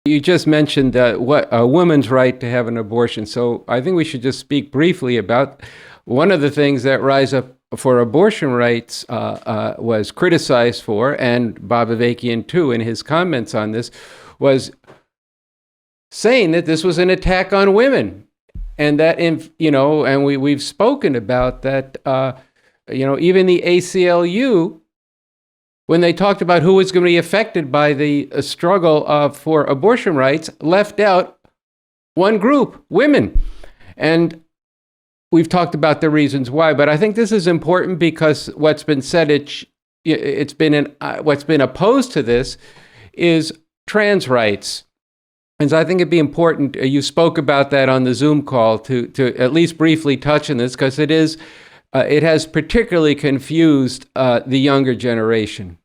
You just mentioned what a woman's right to have an abortion. So I think we should just speak briefly about one of the things that Rise Up for Abortion Rights was criticized for, and Bob Avakian too, in his comments on this, was saying that this was an attack on women, and that and we've spoken about that. Even the ACLU, when they talked about who was going to be affected by the struggle for abortion rights, left out one group, women. And we've talked about the reasons why, but I think this is important because what's been said, what's been opposed to this is trans rights. And so I think it'd be important, you spoke about that on the Zoom call, to at least briefly touch on this, because it has particularly confused the younger generation.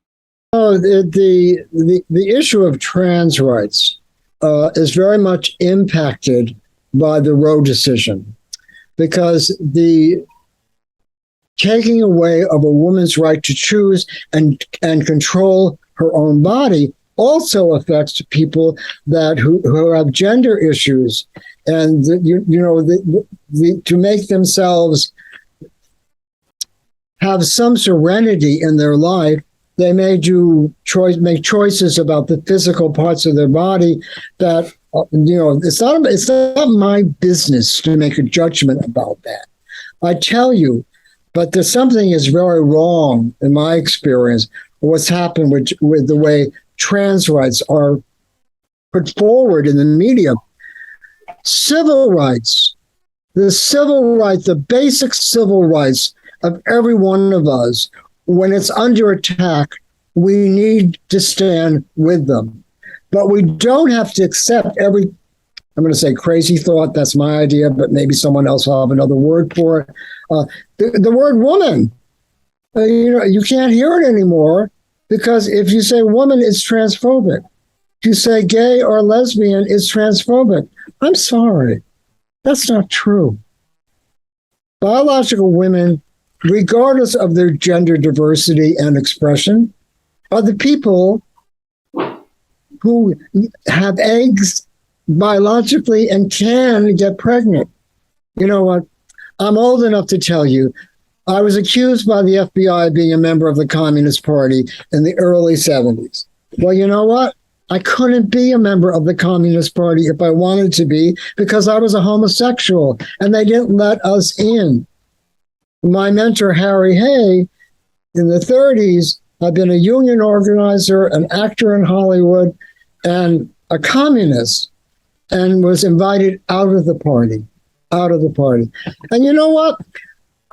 Oh, the issue of trans rights is very much impacted by the Roe decision, because the taking away of a woman's right to choose and control her own body also affects people who have gender issues, and to make themselves have some serenity in their life, they may make choices about the physical parts of their body that it's not my business to make a judgment about that. I tell you, but there's something is very wrong in my experience. What's happened with the way trans rights are put forward in the media. Civil rights, the basic civil rights of every one of us, when it's under attack, we need to stand with them. But we don't have to accept every, I'm going to say crazy thought, that's my idea, but maybe someone else will have another word for it. The word woman, you can't hear it anymore, because if you say woman, it's transphobic. If you say gay or lesbian, it's transphobic. I'm sorry. That's not true. Biological women, regardless of their gender diversity and expression, are the people who have eggs biologically and can get pregnant. You know what? I'm old enough to tell you, I was accused by the FBI of being a member of the Communist Party in the early 70s. Well, you know what? I couldn't be a member of the Communist Party if I wanted to be, because I was a homosexual and they didn't let us in. My mentor, Harry Hay, in the 30s, had been a union organizer, an actor in Hollywood, and a communist, and was invited out of the party. And you know what?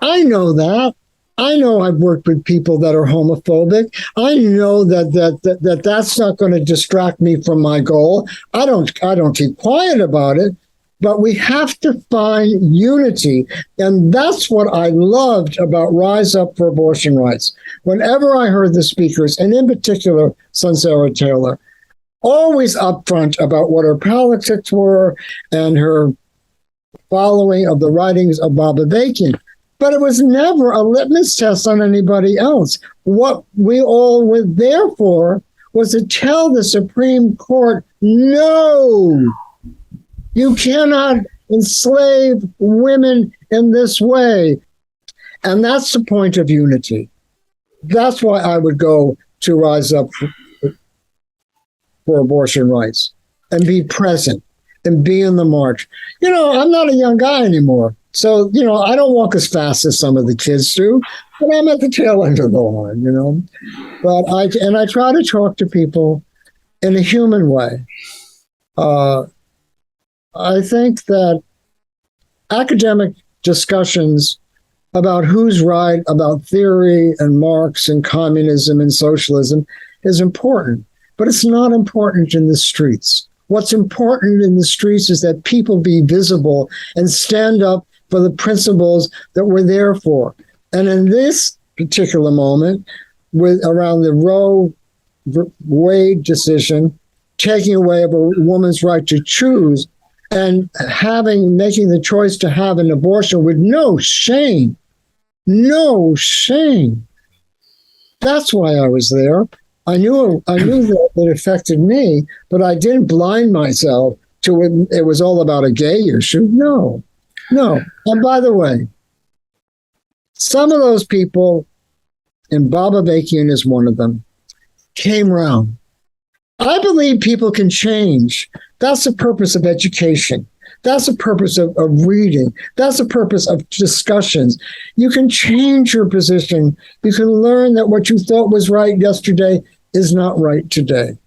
I know that. I know I've worked with people that are homophobic. I know that's not going to distract me from my goal. I don't keep quiet about it, but we have to find unity. And that's what I loved about Rise Up for Abortion Rights. Whenever I heard the speakers, and in particular, Sarah Taylor, always upfront about what her politics were and her following of the writings of Bob Avakian. But it was never a litmus test on anybody else. What we all were there for was to tell the Supreme Court, no, you cannot enslave women in this way. And that's the point of unity. That's why I would go to Rise Up for Abortion Rights and be present and be in the march. I'm not a young guy anymore. So, I don't walk as fast as some of the kids do, but I'm at the tail end of the line, But I try to talk to people in a human way. I think that academic discussions about who's right about theory and Marx and communism and socialism is important, but it's not important in the streets. What's important in the streets is that people be visible and stand up for the principles that we're there for. And in this particular moment, around the Roe Wade decision, taking away of a woman's right to choose and making the choice to have an abortion with no shame. That's why I was there. I knew that it affected me, but I didn't blind myself to it was all about a gay issue. No, no. And by the way, some of those people, and Bob Avakian is one of them, came round. I believe people can change. That's the purpose of education. That's the purpose of reading. That's the purpose of discussions. You can change your position. You can learn that what you thought was right yesterday is not right today.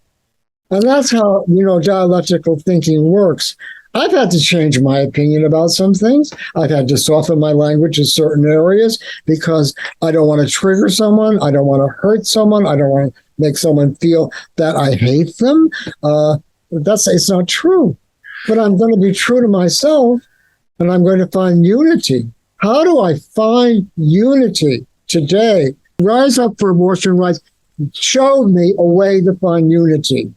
And that's how, dialectical thinking works. I've had to change my opinion about some things. I've had to soften my language in certain areas because I don't want to trigger someone. I don't want to hurt someone. I don't want to make someone feel that I hate them. It's not true. But I'm going to be true to myself, and I'm going to find unity. How do I find unity today? Rise Up for Abortion Rights showed me a way to find unity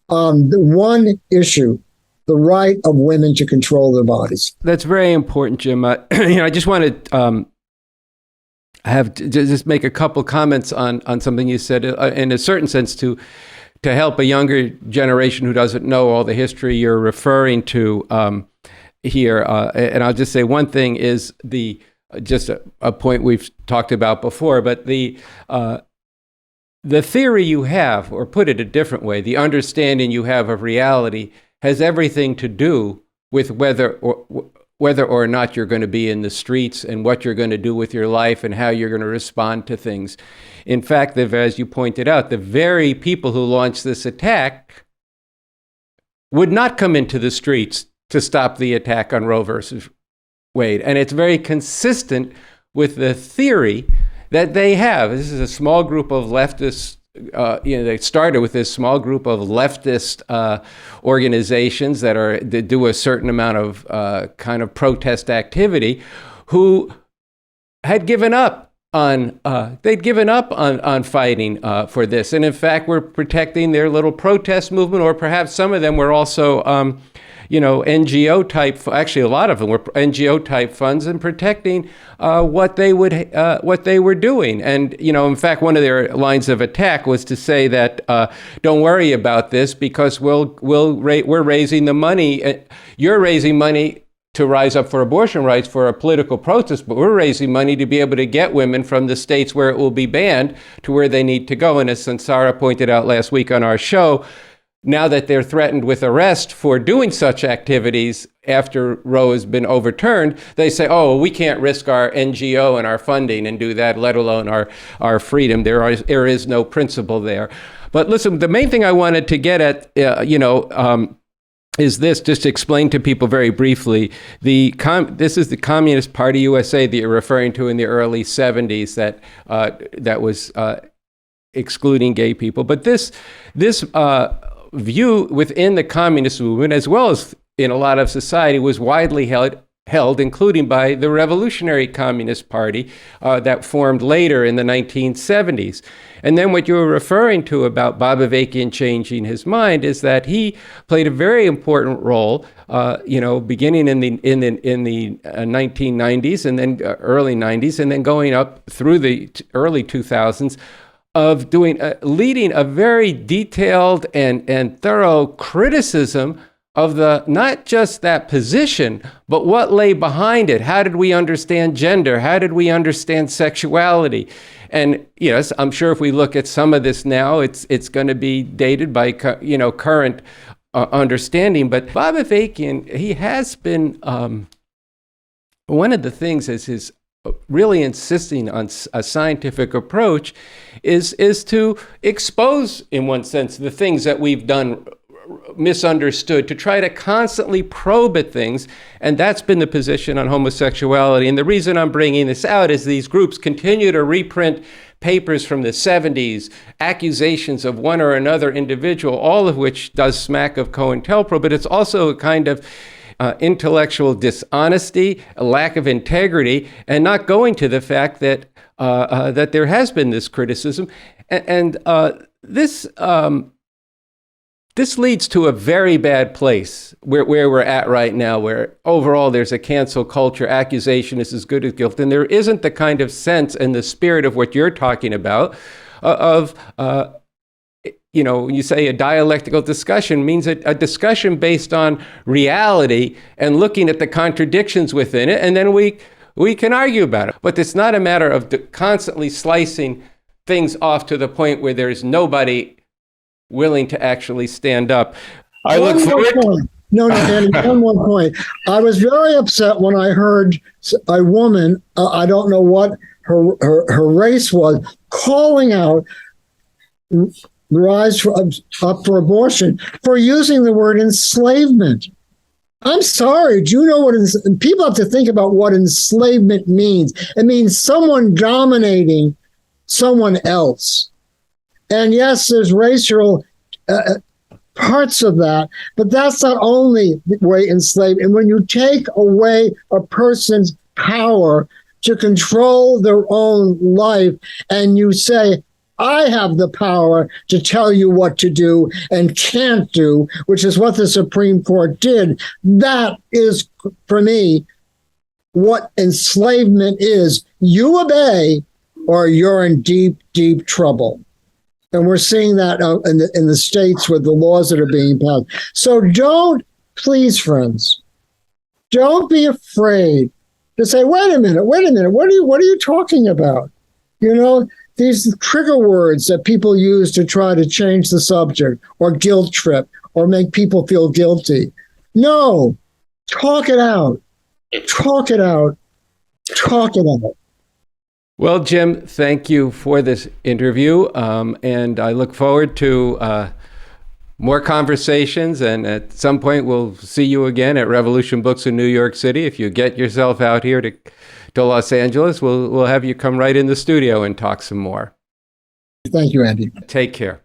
on the one issue, the right of women to control their bodies. That's very important, Jim. I just want to just make a couple comments on something you said, in a certain sense, to help a younger generation who doesn't know all the history you're referring to here. And I'll just say one thing is just a point we've talked about before, but the theory you have, or put it a different way, the understanding you have of reality has everything to do with whether or not you're going to be in the streets and what you're going to do with your life and how you're going to respond to things. In fact, as you pointed out, the very people who launched this attack would not come into the streets to stop the attack on Roe versus Wade. And it's very consistent with the theory that they have. This is a small group of leftists. They started with this small group of leftist organizations that do a certain amount of kind of protest activity, who had given up on fighting for this, and in fact were protecting their little protest movement, or perhaps some of them were also NGO type. Actually, a lot of them were NGO type funds and protecting what they were doing. And in fact, one of their lines of attack was to say that don't worry about this because we're raising the money. You're raising money to rise up for abortion rights for a political protest, but we're raising money to be able to get women from the states where it will be banned to where they need to go. And as Sansara pointed out last week on our show, now that they're threatened with arrest for doing such activities after Roe has been overturned, they say, oh, we can't risk our NGO and our funding and do that, let alone our freedom. There is no principle there. But listen, the main thing I wanted to get at, is this, just to explain to people very briefly, this is the Communist Party USA that you're referring to in the early 70s that was excluding gay people. But this view within the communist movement, as well as in a lot of society, was widely held, including by the Revolutionary Communist Party that formed later in the 1970s. And then what you were referring to about Bob Avakian changing his mind is that he played a very important role, beginning in the 1990s and then early 90s, and then going up through the early 2000s, of leading a very detailed and thorough criticism of not just that position, but what lay behind it. How did we understand gender? How did we understand sexuality? And yes, I'm sure if we look at some of this now, it's going to be dated by current understanding. But Bob Avakian, he has been one of the things is his really insisting on a scientific approach is to expose, in one sense, the things that we've done misunderstood, to try to constantly probe at things. And that's been the position on homosexuality. And the reason I'm bringing this out is these groups continue to reprint papers from the 70s, accusations of one or another individual, all of which does smack of COINTELPRO, but it's also a kind of intellectual dishonesty, a lack of integrity, and not going to the fact that that there has been this criticism, and this leads to a very bad place where we're at right now, where overall there's a cancel culture. Accusation is as good as guilt, and there isn't the kind of sense and the spirit of what you're talking about of you know, when you say a dialectical discussion means a discussion based on reality and looking at the contradictions within it, and then we can argue about it. But it's not a matter of constantly slicing things off to the point where there's nobody willing to actually stand up. I look forward. No, Andy, one more point. I was very upset when I heard a woman, I don't know what her race was, calling out Rise Up for Abortion for using the word enslavement. I'm sorry. Do you know what people have to think about what enslavement means? It means someone dominating someone else. And yes, there's racial parts of that, but that's not only the way enslaved. And when you take away a person's power to control their own life and you say, I have the power to tell you what to do and can't do, which is what the Supreme Court did. That is, for me, what enslavement is. You obey or you're in deep, deep trouble. And we're seeing that in the states with the laws that are being passed. So please, friends, don't be afraid to say, wait a minute, what are you talking about? You know, these trigger words that people use to try to change the subject or guilt trip or make people feel guilty. No, talk it out. Talk it out. Talk it out. Well, Jim, thank you for this interview. And I look forward to more conversations. And at some point, we'll see you again at Revolution Books in New York City. If you get yourself out here to Los Angeles, we'll have you come right in the studio and talk some more. Thank you, Andy. Take care.